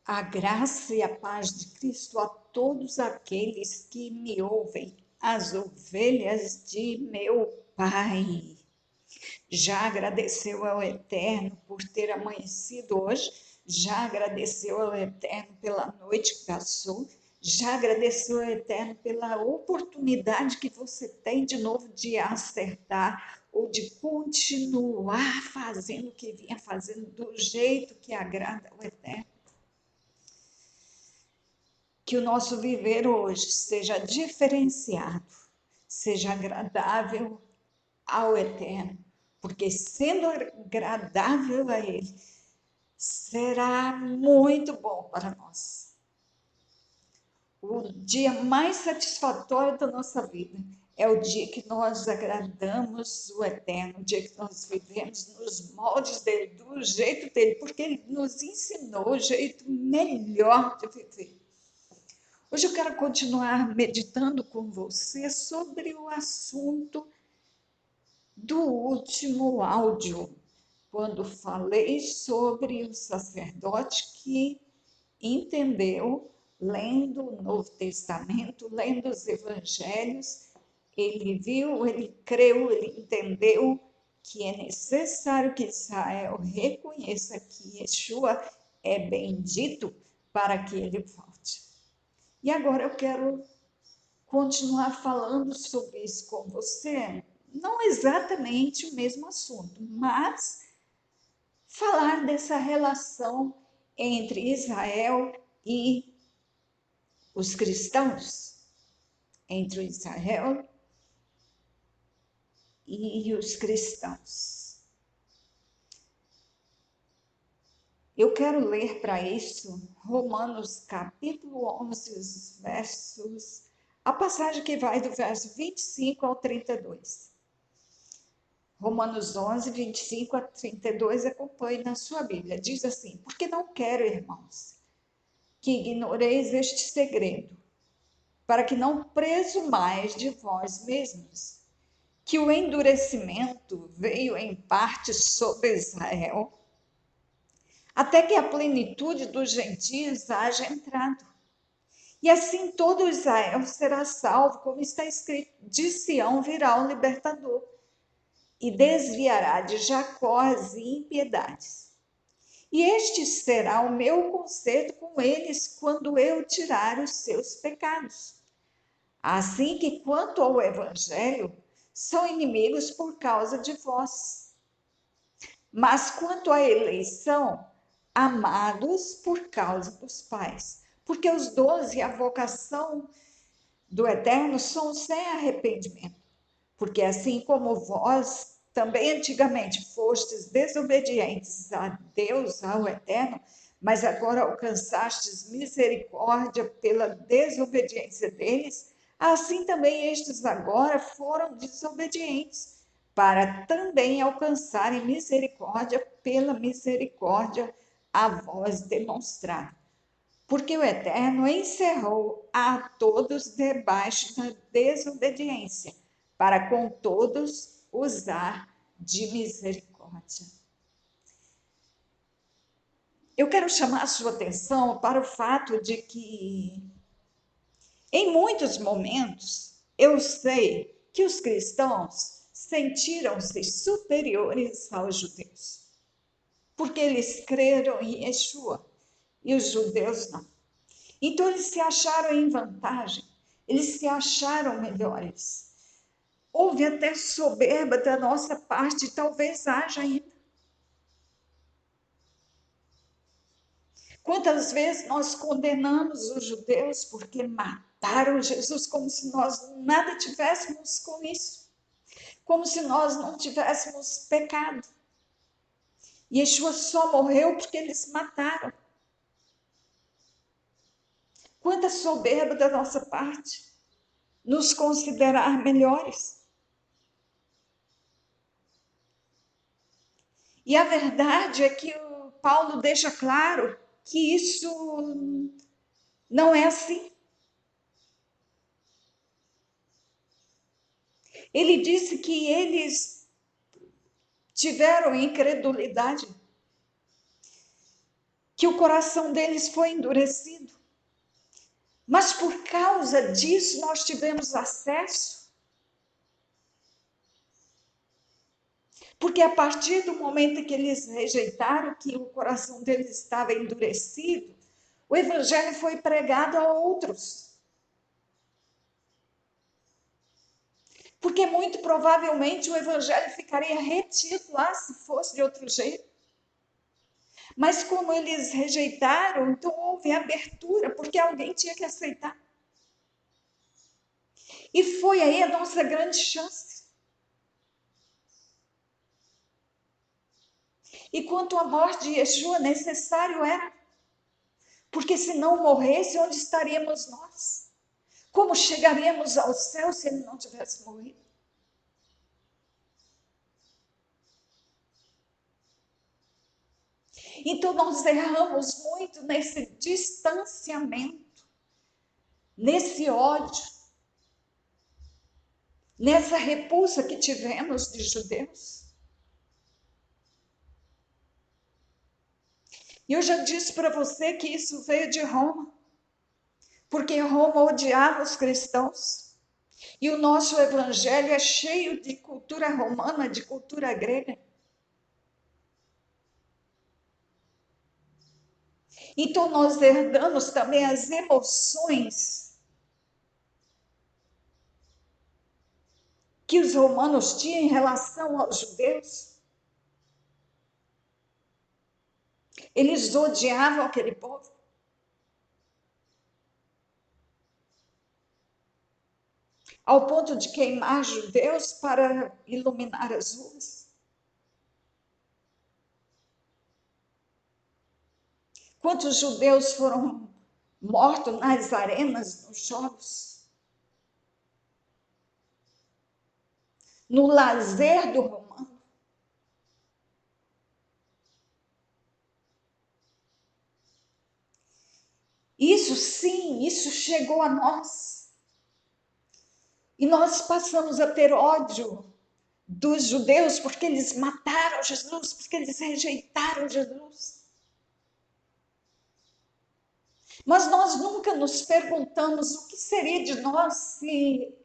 A graça e a paz de Cristo a todos aqueles que me ouvem, as ovelhas de meu Pai. Já agradeceu ao Eterno por ter amanhecido hoje? Já agradeceu ao Eterno pela noite que passou? Já agradeceu ao Eterno pela oportunidade que você tem de novo de acertar ou de continuar fazendo o que vinha fazendo do jeito que agrada ao Eterno? Que o nosso viver hoje seja diferenciado, seja agradável ao Eterno, porque sendo agradável a Ele, será muito bom para nós. O dia mais satisfatório da nossa vida é o dia que nós agradamos o Eterno, o dia que nós vivemos nos moldes dele, do jeito dele, porque ele nos ensinou o jeito melhor de viver. Hoje eu quero continuar meditando com você sobre o assunto do último áudio, quando falei sobre o sacerdote que entendeu, lendo o Novo Testamento, lendo os Evangelhos, ele viu, ele creu, ele entendeu que é necessário que Israel reconheça que Yeshua é bendito para que ele volte. E agora eu quero continuar falando sobre isso com você, não exatamente o mesmo assunto, mas falar dessa relação entre Israel e os cristãos, entre Israel e os cristãos. Eu quero ler para isso Romanos capítulo 11, os versos, a passagem que vai do verso 25 ao 32. Romanos 11, 25 a 32, acompanhe na sua Bíblia. Diz assim: porque não quero, irmãos, que ignoreis este segredo, para que não presumais de vós mesmos, que o endurecimento veio em parte sobre Israel, até que a plenitude dos gentios haja entrado. E assim todo Israel será salvo, como está escrito: de Sião virá o libertador, e desviará de Jacó as impiedades. E este será o meu conserto com eles quando eu tirar os seus pecados. Assim que, quanto ao Evangelho, são inimigos por causa de vós. Mas quanto à eleição, amados por causa dos pais. Porque os 12 e a vocação do Eterno são sem arrependimento. Porque assim como vós também antigamente fostes desobedientes a Deus, ao Eterno, mas agora alcançastes misericórdia pela desobediência deles, assim também estes agora foram desobedientes, para também alcançarem misericórdia pela misericórdia a vós demonstrada. Porque o Eterno encerrou a todos debaixo da desobediência, para com todos usar de misericórdia. Eu quero chamar a sua atenção para o fato de que, em muitos momentos, eu sei que os cristãos sentiram-se superiores aos judeus, porque eles creram em Yeshua e os judeus não. Então eles se acharam em vantagem, eles se acharam melhores. Houve até soberba da nossa parte, talvez haja ainda. Quantas vezes nós condenamos os judeus porque mataram Jesus, como se nós nada tivéssemos com isso, como se nós não tivéssemos pecado. Yeshua só morreu porque eles mataram. Quanta soberba da nossa parte, nos considerar melhores. E a verdade é que o Paulo deixa claro que isso não é assim. Ele disse que eles tiveram incredulidade. que o coração deles foi endurecido. Mas por causa disso nós tivemos acesso. Porque a partir do momento que eles rejeitaram, que o coração deles estava endurecido, o evangelho foi pregado a outros. Porque muito provavelmente o evangelho ficaria retido lá se fosse de outro jeito. Mas como eles rejeitaram, então houve abertura, porque alguém tinha que aceitar. E foi aí a nossa grande chance. E quanto à morte de Yeshua, necessário era. Porque se não morresse, onde estaríamos nós? Como chegaríamos ao céu se ele não tivesse morrido? Então nós erramos muito nesse distanciamento, nesse ódio, nessa repulsa que tivemos de judeus. E eu já disse para você que isso veio de Roma, porque Roma odiava os cristãos. E o nosso evangelho é cheio de cultura romana, de cultura grega. Então nós herdamos também as emoções que os romanos tinham em relação aos judeus. Eles odiavam aquele povo. Ao ponto de queimar judeus para iluminar as ruas. Quantos judeus foram mortos nas arenas, nos jogos? No lazer do romano. Isso sim, isso chegou a nós. E nós passamos a ter ódio dos judeus porque eles mataram Jesus, porque eles rejeitaram Jesus. Mas nós nunca nos perguntamos o que seria de nós se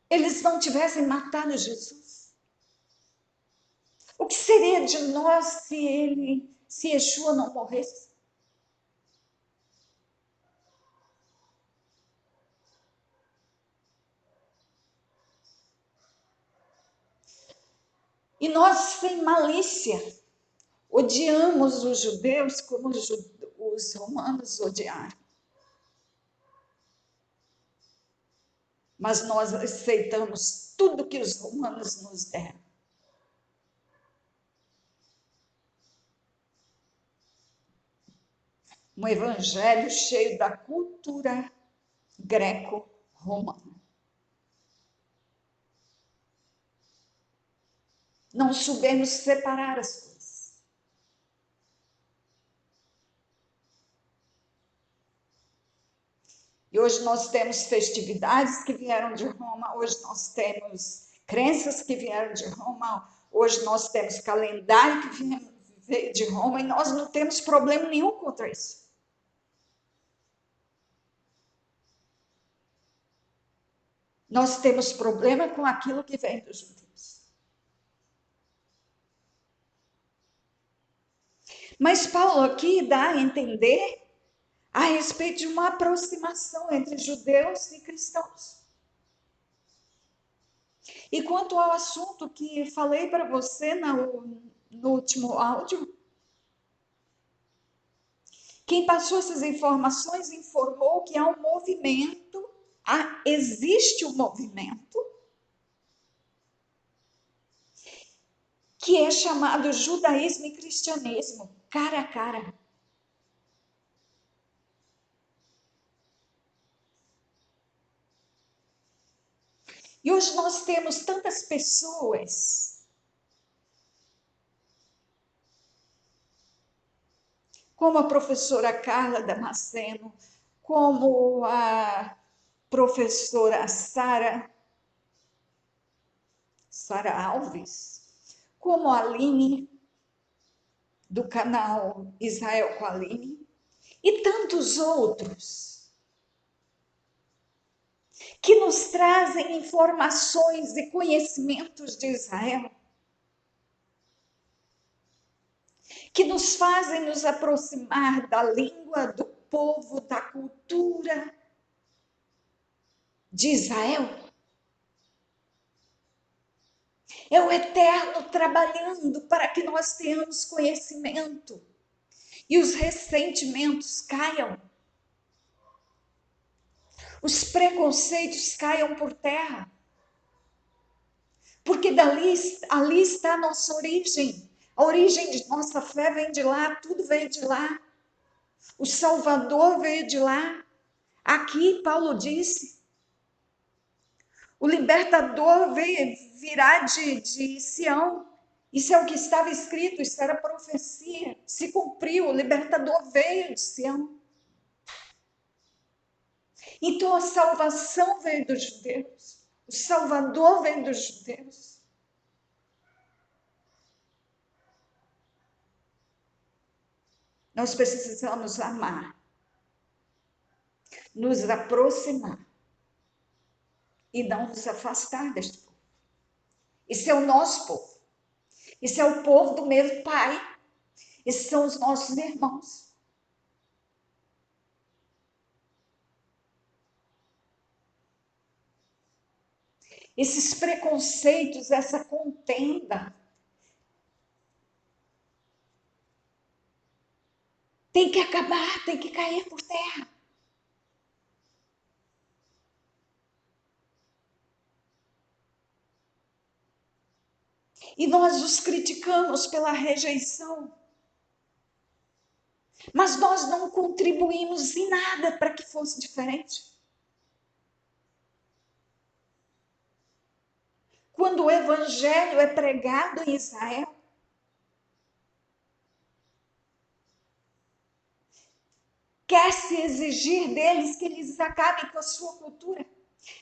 eles não tivessem matado Jesus. O que seria de nós se Yeshua não morresse? E nós, sem malícia, odiamos os judeus como os romanos odiaram. Mas nós aceitamos tudo que os romanos nos deram. Um evangelho cheio da cultura greco-romana. Não soubemos separar as coisas. E hoje nós temos festividades que vieram de Roma, hoje nós temos crenças que vieram de Roma, hoje nós temos calendário que veio de Roma e nós não temos problema nenhum contra isso. Nós temos problema com aquilo que vem dos judeus. Mas Paulo aqui dá a entender a respeito de uma aproximação entre judeus e cristãos. E quanto ao assunto que falei para você no último áudio, quem passou essas informações informou que há um movimento, existe um movimento que é chamado judaísmo e cristianismo, cara a cara. E hoje nós temos tantas pessoas como a professora Carla Damasceno, como a professora Sara Alves, como a Aline do canal Israel com a Aline, e tantos outros que nos trazem informações e conhecimentos de Israel, que nos fazem nos aproximar da língua, do povo, da cultura de Israel. É o Eterno trabalhando para que nós tenhamos conhecimento e os ressentimentos caiam, os preconceitos caiam por terra, porque ali está a nossa origem. A origem de nossa fé vem de lá, tudo veio de lá. O Salvador veio de lá. Aqui, Paulo disse, o libertador virá de Sião. Isso é o que estava escrito, isso era profecia. Se cumpriu, o libertador veio de Sião. Então a salvação veio dos judeus. O Salvador veio dos judeus. Nós precisamos amar, nos aproximar e não nos afastar deste povo. Esse é o nosso povo. Esse é o povo do mesmo Pai. Esses são os nossos irmãos. Esses preconceitos, essa contenda, tem que acabar, tem que cair por terra. E nós os criticamos pela rejeição. Mas nós não contribuímos em nada para que fosse diferente. Quando o evangelho é pregado em Israel, quer-se exigir deles que eles acabem com a sua cultura.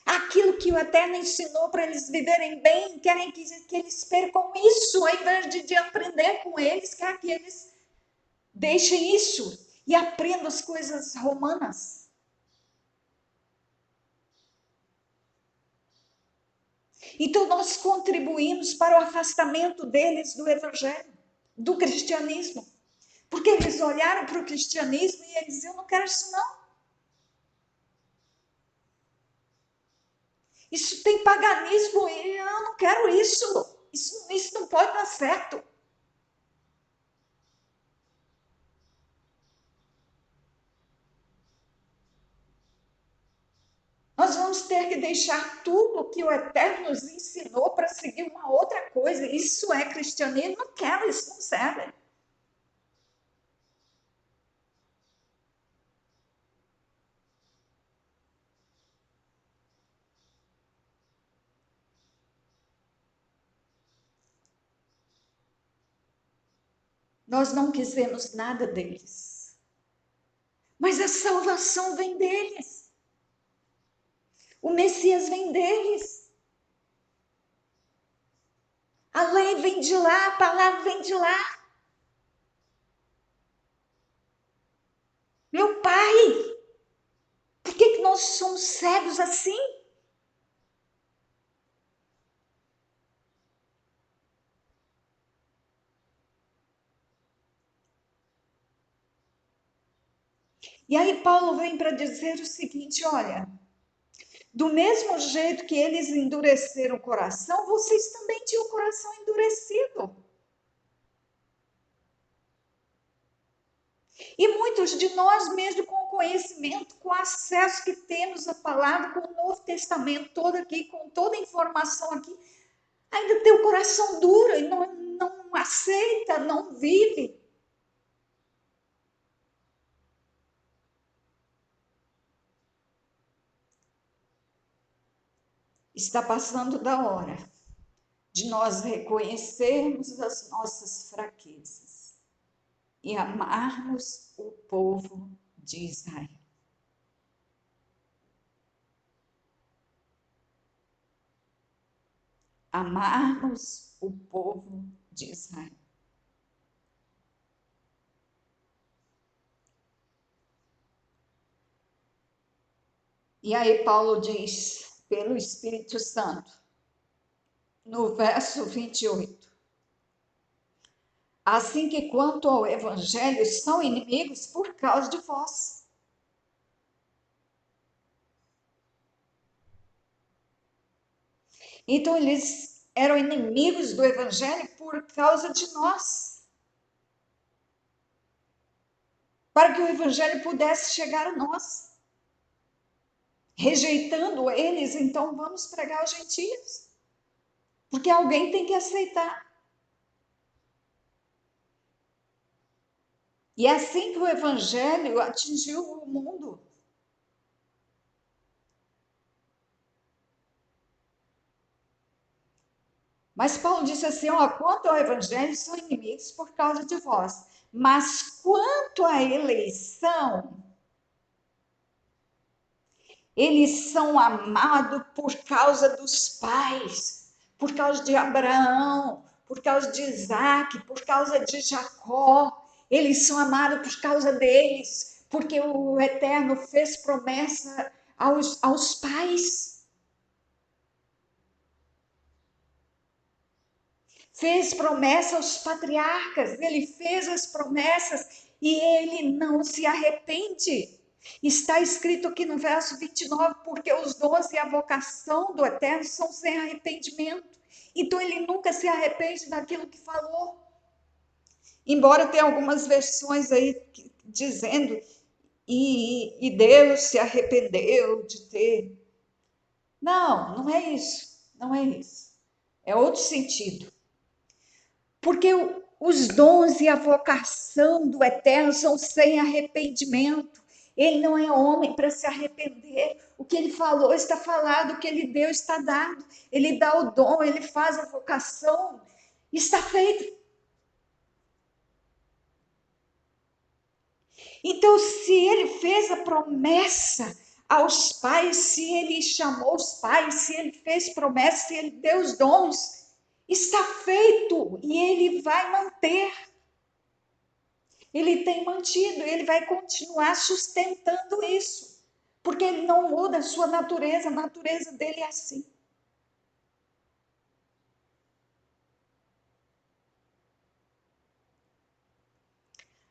Aquilo que o Eterno ensinou para eles viverem bem, querem que eles percam isso, ao invés de aprender com eles, quer que eles deixem isso e aprendam as coisas romanas. Então nós contribuímos para o afastamento deles do evangelho, do cristianismo. Porque eles olharam para o cristianismo e eles diziam, eu não quero isso não. Isso tem paganismo e eu não quero isso. Isso não pode dar certo. Nós vamos ter que deixar tudo que o Eterno nos ensinou para seguir uma outra coisa. Isso é cristianismo? Não quero, isso não serve. Nós não quisemos nada deles. Mas a salvação vem deles. O Messias vem deles. A lei vem de lá, a palavra vem de lá. Meu Pai, por que nós somos cegos assim? E aí Paulo vem para dizer o seguinte, olha, do mesmo jeito que eles endureceram o coração, vocês também tinham o coração endurecido. E muitos de nós, mesmo com o conhecimento, com o acesso que temos à palavra, com o Novo Testamento todo aqui, com toda a informação aqui, ainda tem o coração duro e não aceita, não vive. Está passando da hora de nós reconhecermos as nossas fraquezas e amarmos o povo de Israel. Amarmos o povo de Israel. E aí Paulo diz, pelo Espírito Santo, no verso 28, assim que quanto ao evangelho são inimigos por causa de vós. Então eles eram inimigos do evangelho por causa de nós, para que o evangelho pudesse chegar a nós. Rejeitando eles, então vamos pregar aos gentios, porque alguém tem que aceitar. E é assim que o evangelho atingiu o mundo. Mas Paulo disse assim, ó, quanto ao evangelho, são inimigos por causa de vós. Mas quanto à eleição, eles são amados por causa dos pais, por causa de Abraão, por causa de Isaac, por causa de Jacó. Eles são amados por causa deles, porque o Eterno fez promessa aos pais. Fez promessa aos patriarcas, ele fez as promessas e ele não se arrepende. Está escrito aqui no verso 29, porque os dons e a vocação do Eterno são sem arrependimento. Então ele nunca se arrepende daquilo que falou. Embora tenha algumas versões aí dizendo e Deus se arrependeu de ter. Não, não é isso. Não é isso. É outro sentido. Porque os dons e a vocação do Eterno são sem arrependimento. Ele não é homem para se arrepender. O que ele falou está falado, o que ele deu está dado. Ele dá o dom, ele faz a vocação, está feito. Então, se ele fez a promessa aos pais, se ele chamou os pais, se ele fez promessa, se ele deu os dons, está feito e ele vai manter. Ele tem mantido, ele vai continuar sustentando isso, porque ele não muda a natureza dele é assim.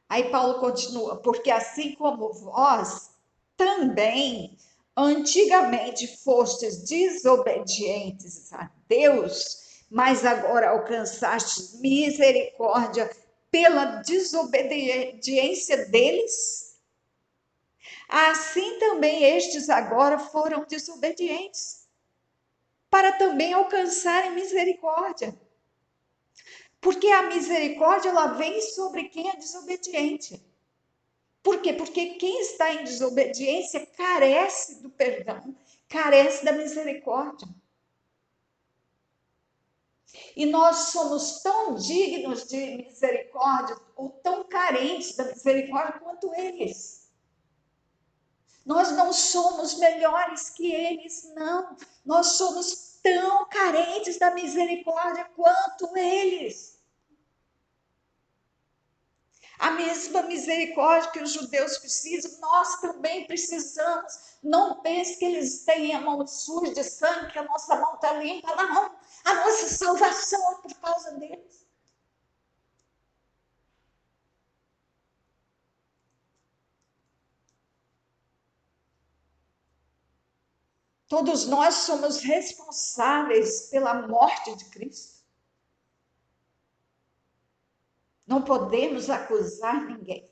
Aí Paulo continua, porque assim como vós também antigamente fostes desobedientes a Deus, mas agora alcançastes misericórdia pela desobediência deles, assim também estes agora foram desobedientes, para também alcançarem misericórdia. Porque a misericórdia, ela vem sobre quem é desobediente. Por quê? Porque quem está em desobediência carece do perdão, carece da misericórdia. E nós somos tão dignos de misericórdia, ou tão carentes da misericórdia quanto eles. Nós não somos melhores que eles, não. Nós somos tão carentes da misericórdia quanto eles. A mesma misericórdia que os judeus precisam, nós também precisamos. Não pense que eles têm a mão suja de sangue, que a nossa mão está limpa. Não, a nossa salvação é por causa deles. Todos nós somos responsáveis pela morte de Cristo. Não podemos acusar ninguém.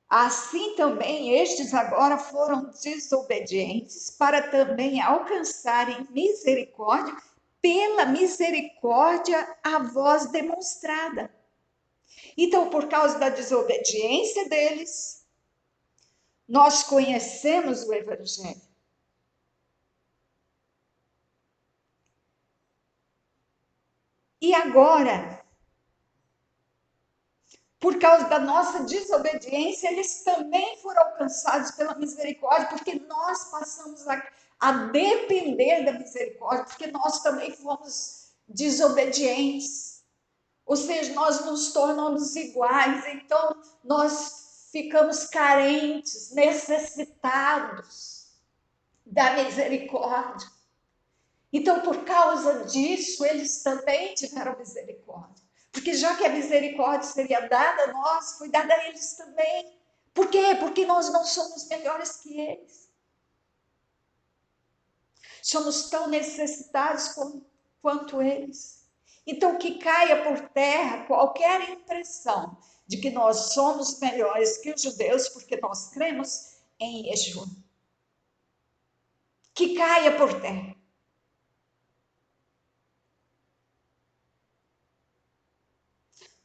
Assim também estes agora foram desobedientes para também alcançarem misericórdia pela misericórdia a vós demonstrada. Então, por causa da desobediência deles, nós conhecemos o Evangelho. E agora, por causa da nossa desobediência, eles também foram alcançados pela misericórdia, porque nós passamos a depender da misericórdia, porque nós também fomos desobedientes. Ou seja, nós nos tornamos iguais, então nós ficamos carentes, necessitados da misericórdia. Então, por causa disso, eles também tiveram misericórdia. Porque já que a misericórdia seria dada a nós, foi dada a eles também. Por quê? Porque nós não somos melhores que eles. Somos tão necessitados quanto eles. Então, que caia por terra qualquer impressão de que nós somos melhores que os judeus, porque nós cremos em Yeshua. Que caia por terra.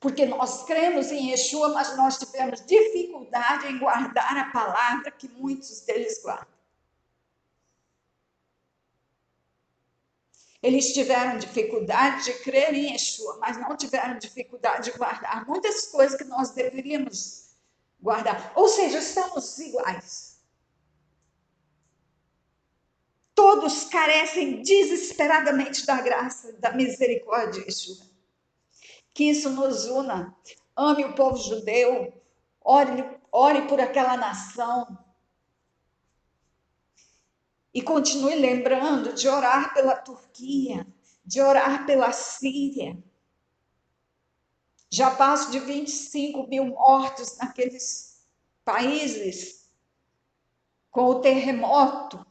Porque nós cremos em Yeshua, mas nós tivemos dificuldade em guardar a palavra que muitos deles guardam. Eles tiveram dificuldade de crer em Yeshua, mas não tiveram dificuldade de guardar muitas coisas que nós deveríamos guardar. Ou seja, estamos iguais. Todos carecem desesperadamente da graça, da misericórdia de Yeshua. Que isso nos una. Ame o povo judeu, ore por aquela nação. E continue lembrando de orar pela Turquia, de orar pela Síria. Já passo de 25 mil mortos naqueles países com o terremoto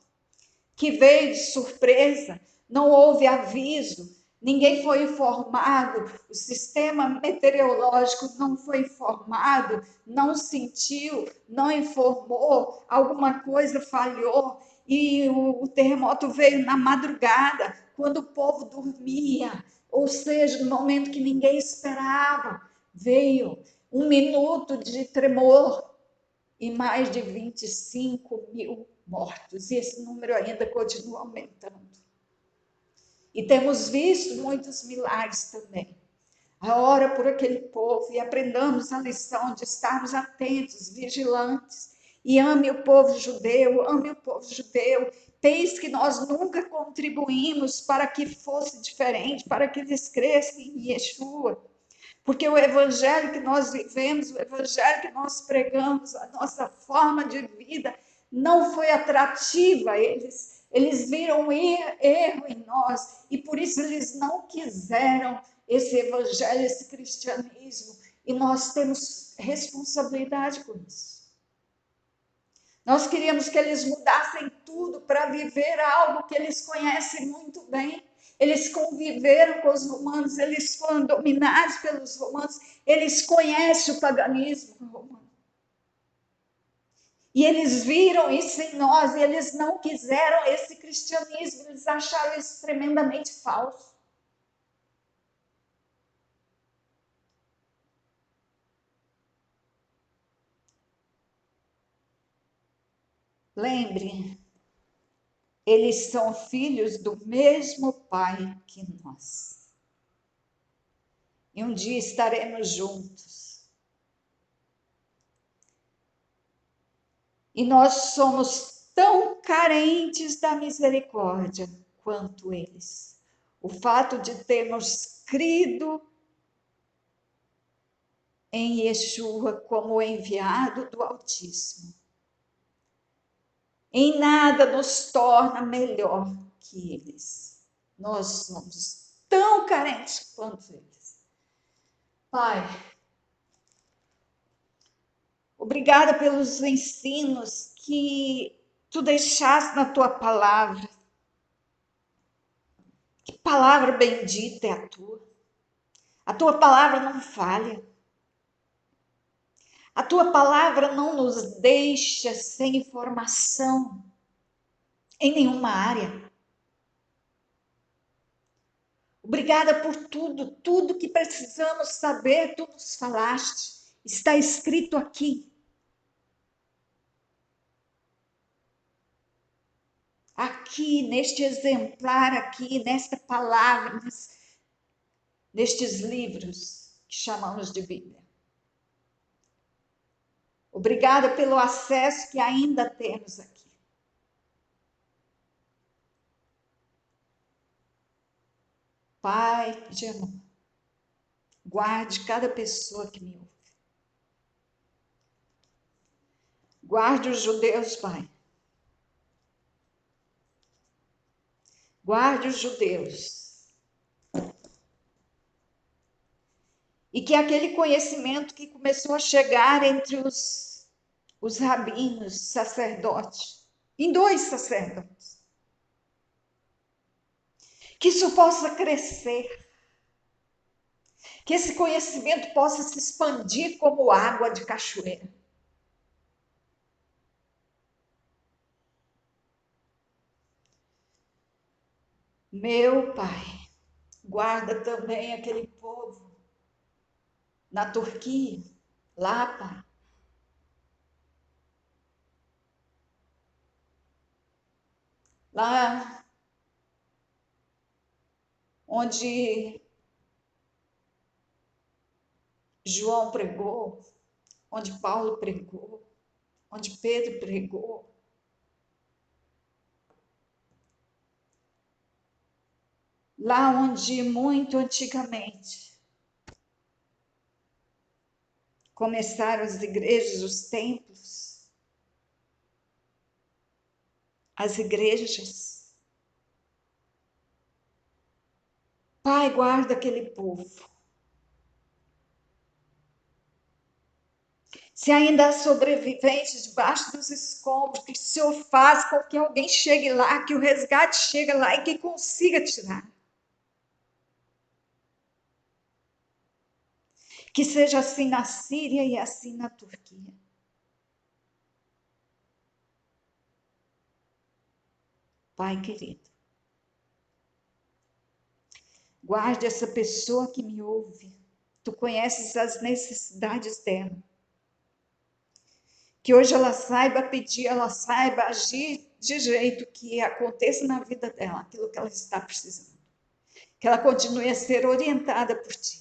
que veio de surpresa, não houve aviso, ninguém foi informado, o sistema meteorológico não foi informado, não sentiu, não informou, alguma coisa falhou e o terremoto veio na madrugada, quando o povo dormia, ou seja, no momento que ninguém esperava, veio 1 minuto de tremor e mais de 25 mil mortos. E esse número ainda continua aumentando. E temos visto muitos milagres também. Ora por aquele povo e aprendamos a lição de estarmos atentos, vigilantes. E ame o povo judeu, ame o povo judeu. Pense que nós nunca contribuímos para que fosse diferente, para que eles cresçam em Yeshua. Porque o evangelho que nós vivemos, o evangelho que nós pregamos, a nossa forma de vida não foi atrativa a eles. Eles viram erro em nós e por isso eles não quiseram esse evangelho, esse cristianismo. E nós temos responsabilidade com isso. Nós queríamos que eles mudassem tudo para viver algo que eles conhecem muito bem. Eles conviveram com os romanos, eles foram dominados pelos romanos, eles conhecem o paganismo romano. E eles viram isso em nós, e eles não quiseram esse cristianismo, eles acharam isso tremendamente falso. Lembre, eles são filhos do mesmo Pai que nós. E um dia estaremos juntos. E nós somos tão carentes da misericórdia quanto eles. O fato de termos crido em Yeshua como enviado do Altíssimo, em nada nos torna melhor que eles. Nós somos tão carentes quanto eles. Pai, obrigada pelos ensinos que tu deixaste na tua palavra. Que palavra bendita é a tua. A tua palavra não falha. A tua palavra não nos deixa sem informação em nenhuma área. Obrigada por tudo que precisamos saber, tu nos falaste. Está escrito aqui. Aqui, neste exemplar, aqui, nesta palavra, nestes livros que chamamos de Bíblia. Obrigada pelo acesso que ainda temos aqui. Pai de amor, guarde cada pessoa que me ouve. Guarde os judeus, Pai. Guarde os judeus. E que aquele conhecimento que começou a chegar entre os rabinos, sacerdotes, em 2 sacerdotes, que isso possa crescer, que esse conhecimento possa se expandir como água de cachoeira. Meu Pai, guarda também aquele povo na Turquia, lá, Pai. Lá onde João pregou, onde Paulo pregou, onde Pedro pregou. Lá onde muito antigamente começaram as igrejas, os templos, as igrejas. Pai, guarda aquele povo. Se ainda há sobreviventes debaixo dos escombros, que o Senhor faz com que alguém chegue lá, que o resgate chegue lá e que consiga tirar. Que seja assim na Síria e assim na Turquia. Pai querido, guarde essa pessoa que me ouve. Tu conheces as necessidades dela. Que hoje ela saiba pedir, ela saiba agir de jeito que aconteça na vida dela aquilo que ela está precisando. Que ela continue a ser orientada por ti.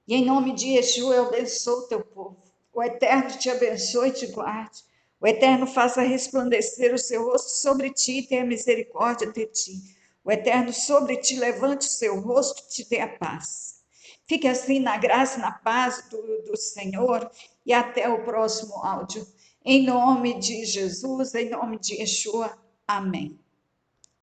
E em nome de Yeshua eu abençoo o teu povo. O Eterno te abençoe e te guarde. O Eterno faça resplandecer o seu rosto sobre ti e tenha misericórdia de ti. O Eterno sobre ti levante o seu rosto e te dê a paz. Fique assim na graça e na paz do Senhor e até o próximo áudio. Em nome de Jesus, em nome de Yeshua. Amém.